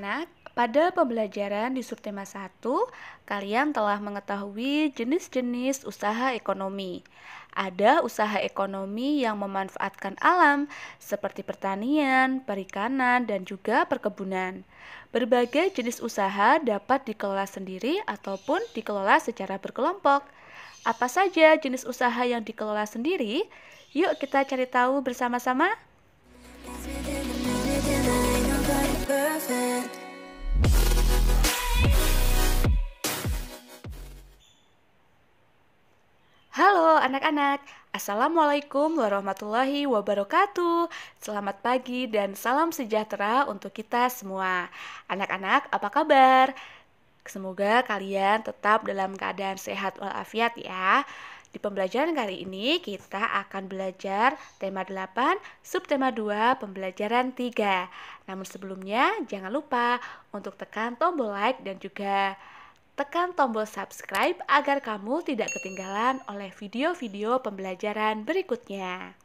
anak-anak, pada pembelajaran di subtema 1, kalian telah mengetahui jenis-jenis usaha ekonomi. Ada usaha ekonomi yang memanfaatkan alam, seperti pertanian, perikanan, dan juga perkebunan. Berbagai jenis usaha dapat dikelola sendiri ataupun dikelola secara berkelompok. Apa saja jenis usaha yang dikelola sendiri? Yuk kita cari tahu bersama-sama. Halo anak-anak, Assalamualaikum warahmatullahi wabarakatuh. Selamat pagi dan salam sejahtera untuk kita semua. Anak-anak, apa kabar? Semoga kalian tetap dalam keadaan sehat walafiat ya. Di pembelajaran kali ini kita akan belajar tema 8, subtema 2, pembelajaran 3. Namun sebelumnya jangan lupa untuk tekan tombol like dan juga tekan tombol subscribe agar kamu tidak ketinggalan oleh video-video pembelajaran berikutnya.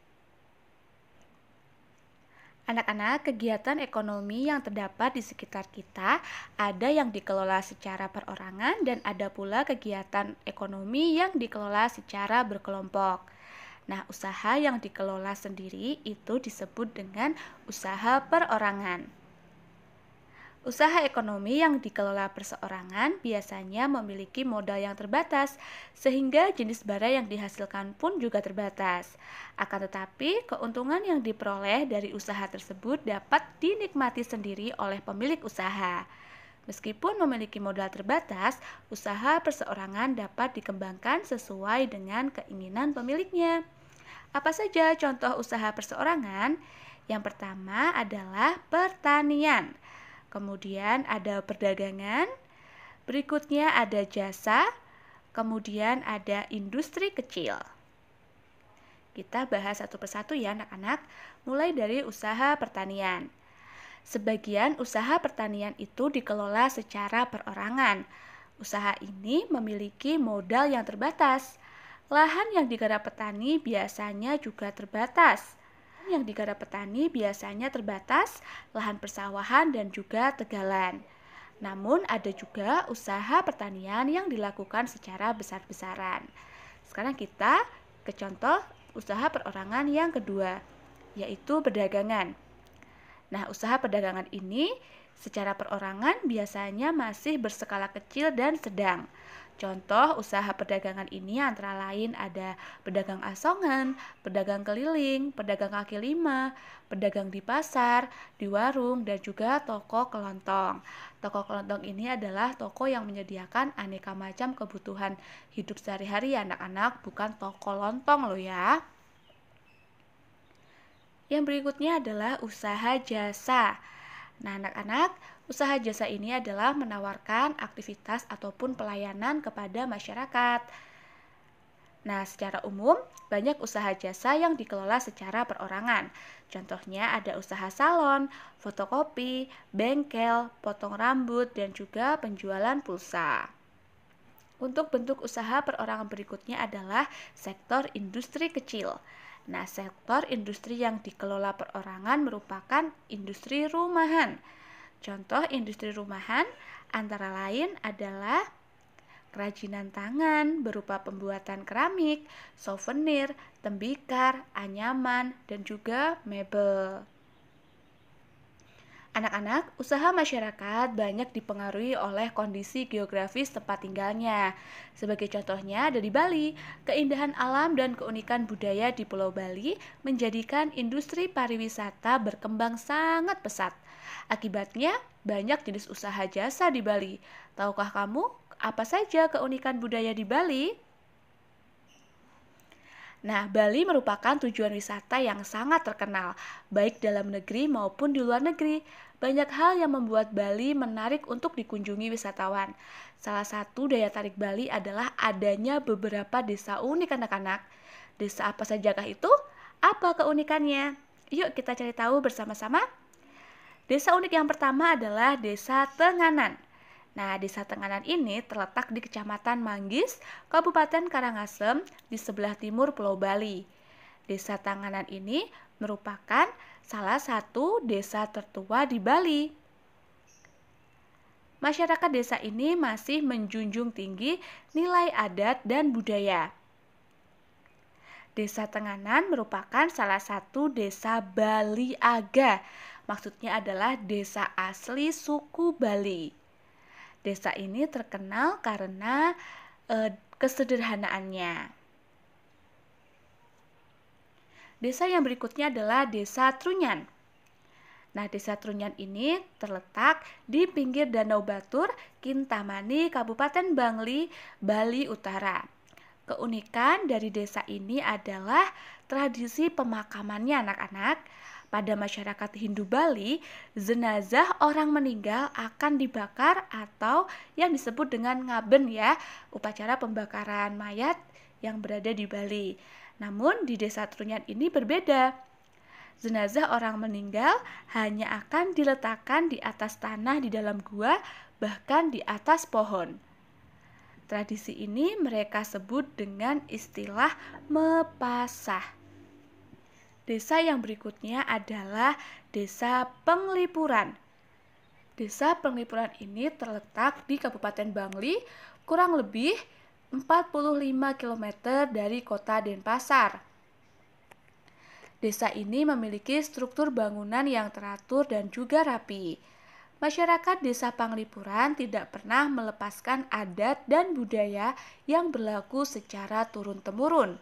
Anak-anak, kegiatan ekonomi yang terdapat di sekitar kita ada yang dikelola secara perorangan dan ada pula kegiatan ekonomi yang dikelola secara berkelompok. Nah, usaha yang dikelola sendiri itu disebut dengan usaha perorangan. Usaha ekonomi yang dikelola perseorangan biasanya memiliki modal yang terbatas, sehingga jenis barang yang dihasilkan pun juga terbatas. Akan tetapi, keuntungan yang diperoleh dari usaha tersebut dapat dinikmati sendiri oleh pemilik usaha. Meskipun memiliki modal terbatas, usaha perseorangan dapat dikembangkan sesuai dengan keinginan pemiliknya. Apa saja contoh usaha perseorangan? Yang pertama adalah pertanian. Kemudian ada perdagangan, berikutnya ada jasa, kemudian ada industri kecil. Kita bahas satu persatu ya anak-anak, mulai dari usaha pertanian. Sebagian usaha pertanian itu dikelola secara perorangan. Usaha ini memiliki modal yang terbatas. Lahan yang digarap petani biasanya juga terbatas. Yang digarap petani biasanya terbatas, lahan persawahan dan juga tegalan. Namun ada juga usaha pertanian yang dilakukan secara besar-besaran. Sekarang kita ke contoh usaha perorangan yang kedua, yaitu perdagangan. Nah, usaha perdagangan ini secara perorangan biasanya masih berskala kecil dan sedang. Contoh usaha perdagangan ini antara lain ada pedagang asongan, pedagang keliling, pedagang kaki lima, pedagang di pasar, di warung, dan juga toko kelontong. Toko kelontong ini adalah toko yang menyediakan aneka macam kebutuhan hidup sehari-hari anak-anak, bukan toko lontong loh ya. Yang berikutnya adalah usaha jasa. Nah, anak-anak, usaha jasa ini adalah menawarkan aktivitas ataupun pelayanan kepada masyarakat. Nah, secara umum, banyak usaha jasa yang dikelola secara perorangan. Contohnya ada usaha salon, fotokopi, bengkel, potong rambut, dan juga penjualan pulsa. Untuk bentuk usaha perorangan berikutnya adalah sektor industri kecil. Nah, sektor industri yang dikelola perorangan merupakan industri rumahan. Contoh industri rumahan antara lain adalah kerajinan tangan berupa pembuatan keramik, souvenir, tembikar, anyaman, dan juga mebel. Anak-anak, usaha masyarakat banyak dipengaruhi oleh kondisi geografis tempat tinggalnya. Sebagai contohnya ada di Bali, keindahan alam dan keunikan budaya di Pulau Bali menjadikan industri pariwisata berkembang sangat pesat. Akibatnya, banyak jenis usaha jasa di Bali. Tahukah kamu apa saja keunikan budaya di Bali? Nah, Bali merupakan tujuan wisata yang sangat terkenal, baik dalam negeri maupun di luar negeri. Banyak hal yang membuat Bali menarik untuk dikunjungi wisatawan. Salah satu daya tarik Bali adalah adanya beberapa desa unik anak-anak. Desa apa sajakah itu? Apa keunikannya? Yuk kita cari tahu bersama-sama. Desa unik yang pertama adalah Desa Tenganan. Nah, Desa Tenganan ini terletak di Kecamatan Manggis, Kabupaten Karangasem, di sebelah timur Pulau Bali. Desa Tenganan ini merupakan salah satu desa tertua di Bali. Masyarakat desa ini masih menjunjung tinggi nilai adat dan budaya. Desa Tenganan merupakan salah satu desa Bali Aga. Maksudnya adalah desa asli suku Bali. Desa ini terkenal karena kesederhanaannya. Desa yang berikutnya adalah Desa Trunyan. Nah, Desa Trunyan ini terletak di pinggir Danau Batur, Kintamani, Kabupaten Bangli, Bali Utara. Keunikan dari desa ini adalah tradisi pemakamannya anak-anak. Pada masyarakat Hindu Bali, jenazah orang meninggal akan dibakar atau yang disebut dengan ngaben ya, upacara pembakaran mayat yang berada di Bali. Namun di Desa Trunyan ini berbeda. Jenazah orang meninggal hanya akan diletakkan di atas tanah di dalam gua, bahkan di atas pohon. Tradisi ini mereka sebut dengan istilah mepasah. Desa yang berikutnya adalah Desa Penglipuran. Desa Penglipuran ini terletak di Kabupaten Bangli, kurang lebih 45 km dari kota Denpasar. Desa ini memiliki struktur bangunan yang teratur dan juga rapi. Masyarakat Desa Penglipuran tidak pernah melepaskan adat dan budaya yang berlaku secara turun-temurun.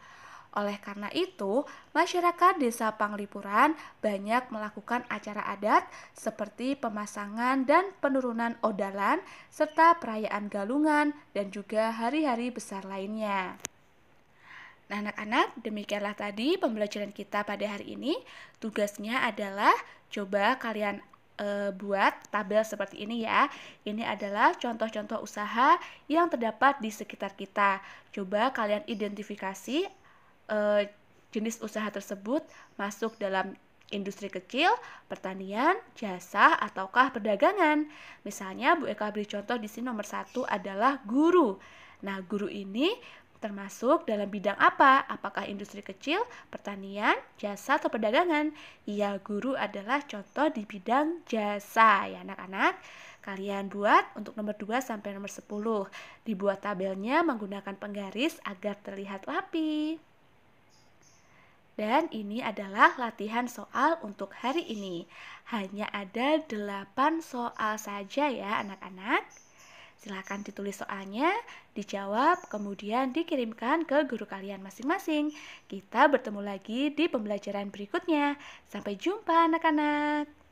Oleh karena itu, masyarakat Desa Penglipuran banyak melakukan acara adat seperti pemasangan dan penurunan odalan, serta perayaan galungan dan juga hari-hari besar lainnya. Nah, anak-anak, demikianlah tadi pembelajaran kita pada hari ini. Tugasnya adalah coba kalian buat tabel seperti ini ya. Ini adalah contoh-contoh usaha yang terdapat di sekitar kita. Coba kalian identifikasi jenis usaha tersebut masuk dalam industri kecil, pertanian, jasa, ataukah perdagangan. Misalnya Bu Eka beri contoh di sini nomor 1 adalah guru. Nah, guru ini termasuk dalam bidang apa? Apakah industri kecil, pertanian, jasa, atau perdagangan? Ya, guru adalah contoh di bidang jasa ya anak-anak. Kalian buat untuk nomor 2 sampai nomor 10. Dibuat tabelnya menggunakan penggaris agar terlihat rapi. Dan ini adalah latihan soal untuk hari ini. Hanya ada 8 soal saja ya anak-anak. Silakan ditulis soalnya, dijawab, kemudian dikirimkan ke guru kalian masing-masing. Kita bertemu lagi di pembelajaran berikutnya. Sampai jumpa anak-anak.